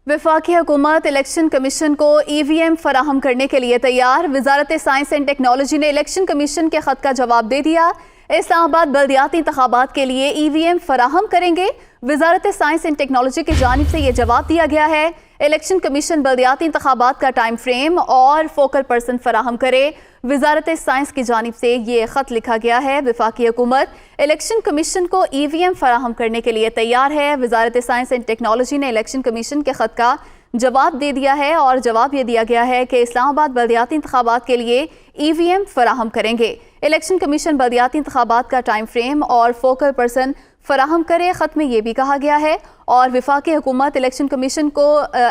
वफाकी हुकूमत election commission को EVM फराहम करने के लिए तैयार। वजारत साइंस एंड टेक्नोलॉजी ने इलेक्शन कमीशन के खत का जवाब दे दिया। इस्लामाबाद बल्दियाती इंतखाबात के लिए EVM फराहम करेंगे। वजारत साइंस एंड टेक्नोलॉजी की जानिब से ये जवाब दिया गया है। इलेक्शन कमीशन बल्दियाती इंतखाबात का टाइम फ्रेम और फोकल पर्सन फराहम करे। वजारत साइंस की जानिब से ये ख़त लिखा गया है। वफाकी हुकूमत इलेक्शन कमीशन को EVM फराहम करने के लिए तैयार है। वजारत साइंस एंड टेक्नोलॉजी ने इलेक्शन कमीशन के ख़त का जवाब दे दिया है और जवाब ये दिया गया है कि इस्लामाबाद बल्दियाती इंतखाबात के लिए EVM फराहम करेंगे। इलेक्शन कमीशन बल्दियाती इंतखाबात का टाइम फ्रेम और फोकल पर्सन फराहम करे। ख़त में ये भी कहा गया है। और वफाकी हुकूमत इलेक्शन कमीशन को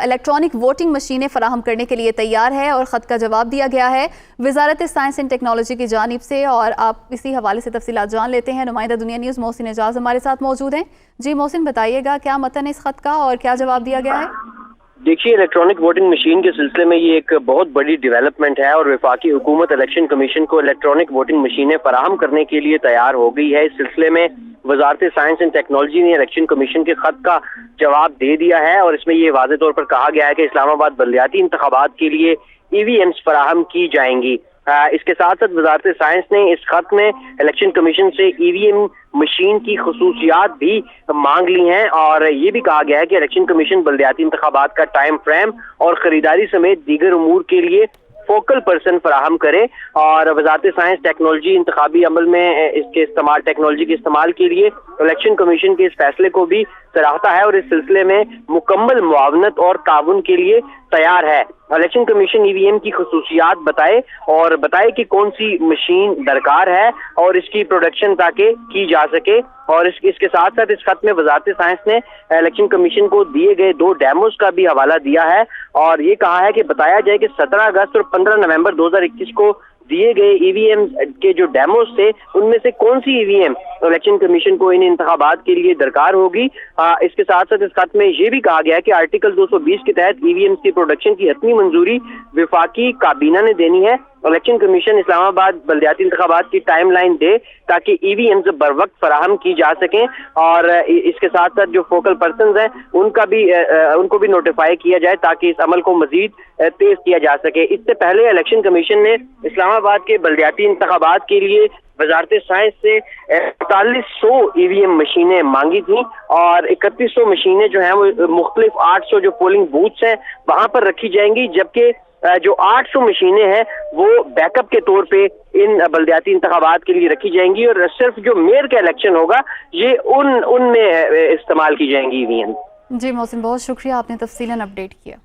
इलेक्ट्रॉनिक वोटिंग मशीनें फराहम करने के लिए तैयार है और ख़त का जवाब दिया गया है वजारत साइंस एंड टेक्नोलॉजी की जानिब से। और आप इसी हवाले से तफसीलात जान लेते हैं। नुमाइंदा दुनिया न्यूज़ मोहसिन एजाज हमारे साथ मौजूद हैं। जी मोहसिन, बताइएगा क्या मतन है इस ख़त का और क्या जवाब दिया गया है? देखिए, इलेक्ट्रॉनिक वोटिंग मशीन के सिलसिले में ये एक बहुत बड़ी डेवलपमेंट है और वफाकी हुकूमत इलेक्शन कमीशन को इलेक्ट्रॉनिक वोटिंग मशीनें फराहम करने के लिए तैयार हो गई है। इस सिलसिले में वजारत साइंस एंड टेक्नोलॉजी ने इलेक्शन कमीशन के खत का जवाब दे दिया है और इसमें ये वाज़ेह तौर पर कहा गया है कि इस्लामाबाद बल्दियाती इंतखाबात के लिए EVMs फराहम की जाएंगी। इसके साथ साथ वजारत साइंस ने इस खत में इलेक्शन कमीशन से EVM मशीन की खसूसियात भी मांग ली हैं और ये भी कहा गया है कि इलेक्शन कमीशन बल्दियाती इंतखाबात का टाइम फ्रेम और खरीदारी समेत दीगर उमूर के लिए फोकल पर्सन फराहम करे। और वजारत साइंस टेक्नोलॉजी इंतखाबी अमल में इसके इस्तेमाल टेक्नोलॉजी के इस्तेमाल के लिए इलेक्शन कमीशन के इस फैसले को भी सराहता है और इस सिलसिले में मुकम्मल मुआवनत और ताउन के लिए तैयार है। इलेक्शन कमीशन EVM की खसूसियात बताए कि कौन सी मशीन दरकार है और इसकी प्रोडक्शन ताकि की जा सके। और इसके साथ साथ इस खत में वजारत साइंस ने इलेक्शन कमीशन को दिए गए 2 डेमोस का भी हवाला दिया है और ये कहा है कि बताया जाए कि 17 अगस्त और 15 नवंबर 2021 को दिए गए EVM के जो डेमोस थे उनमें से कौन सी EVM इलेक्शन कमीशन को इन इंतखाबात के लिए दरकार होगी। इसके साथ साथ इस खत में ये भी कहा गया है कि आर्टिकल 220 के तहत EVM की प्रोडक्शन की हतमी मंजूरी वफाकी काबीना ने देनी है। इलेक्शन कमीशन इस्लामाबाद बल्दियाती इंतखाबात की टाइम लाइन दे ताकि EVMs बर वक्त फराहम की जा सकें और इसके साथ साथ जो फोकल पर्सन हैं उनको भी नोटिफाई किया जाए ताकि इस अमल को मजीद तेज किया जा सके। इससे पहले इलेक्शन कमीशन ने इस्लामाबाद के बल्दियाती इंतखाबात के लिए वजारत साइंस से 4500 EVM मशीनें मांगी थी और 3100 मशीनें जो हैं वो मुख्तलिफ 800 जो पोलिंग बूथ्स हैं वहां पर रखी जाएंगी, जबकि जो 800 मशीनें हैं वो बैकअप के तौर पे इन बल्दियाती इंतखाबात के लिए रखी जाएंगी और सिर्फ जो मेयर का इलेक्शन होगा ये उनमें इस्तेमाल की जाएंगी EVM। जी मोहसिन, बहुत शुक्रिया, आपने तफसीलन अपडेट किया।